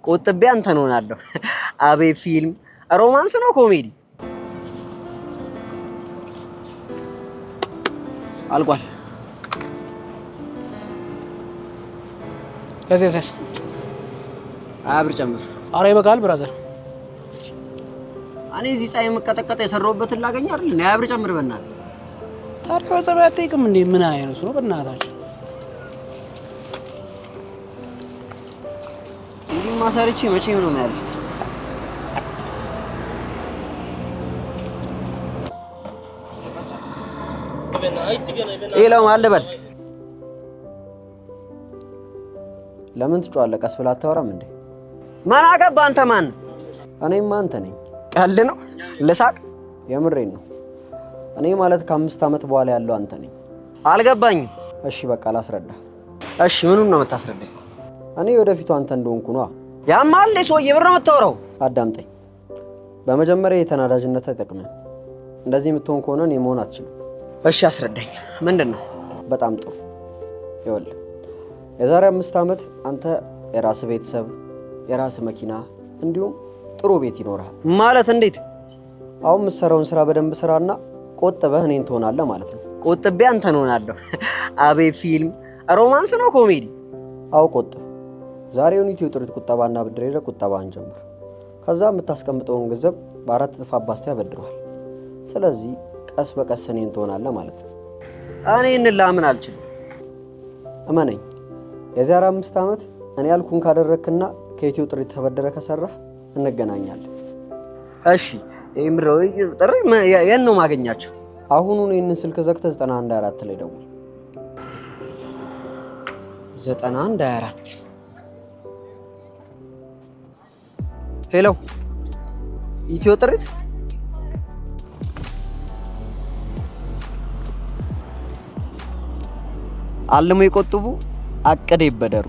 ቆጥቤ አንተን ሆናለሁ። አቤት ፊልም ሮማንስ ነው ኮሜዲ? አልቋል። ያስ አብር ጨምር። ኧረ ይበቃል ብራዘር። እኔ እዚህ ፀሐይ መቀጠቀጥ የሰራሁበትን ላገኝ አይደል? እኔ አብር ጨምር በእናትህ። ታዲያ በጸባይ አትጠይቅም እንዴ? ምን አይነቱ ነው በእናታችሁ? እንዲህ ማሳለች መቼም ነው የሚያልፍ። ይሄው አለበል። ለምን ትጫዋለህ? ቀስ ብለህ አታወራም እንዴ? ማን አገባ? አንተ ማን? እኔማ አንተ ነኝ። ቀልድ ነው? ልሳቅ? የምሬን ነው። እኔ ማለት ከ5 ዓመት በኋላ ያለው አንተ ነኝ። አልገባኝም። እሺ በቃ ላስረዳ። እሺ ምኑን ነው የምታስረዳኝ? እኔ ወደፊቱ አንተ እንደሆንኩ ነው። ያማል እንዴ ሰውዬ? ብር ነው የምታወራው? አዳምጠኝ። በመጀመሪያ የተናዳጅነት አይጠቅምም። እንደዚህ የምትሆን ከሆነ እኔ መሆን አትችልም። እሺ አስረዳኝ። ምንድነው? በጣም ጥሩ። ይኸውልህ የዛሬ 5 ዓመት አንተ የራስህ ቤተሰብ፣ የራስህ መኪና እንዲሁም ጥሩ ቤት ይኖርሃል። ማለት እንዴት? አሁን የምትሰራውን ስራ በደንብ ስራና ቆጥበህ እኔን ትሆናለህ ማለት ነው። ቆጥቤ አንተን ሆናለሁ። አቤት ፊልም ሮማንስ ነው ኮሜዲ? አው ቆጥብ። ዛሬውን ኢትዮ ጥሪት ቁጠባና ብድር ሄደህ ቁጠባን ጀምር። ከዛ የምታስቀምጠውን ገንዘብ በ4 እጥፍ አባዝተህ ያበድረዋል። ስለዚህ ቀስ በቀስ እኔን ትሆናለህ ማለት ነው። እኔ እንላምን አልችልም። እመነኝ። የዛሬ 5 ዓመት እኔ ያልኩን ካደረክና ከኢትዮ ጥሪት ተበደረ ከሰራህ እንገናኛለን። እሺ እምሮይ ጥሪ የት ነው ማገኛቸው? አሁኑን ይሄንን ስልክ ዘግተህ 9124 ላይ ደውል። 9124 ሄሎ ኢትዮ ጥሪት። አልሞ ይቆጥቡ፣ አቅደ ይበደሩ።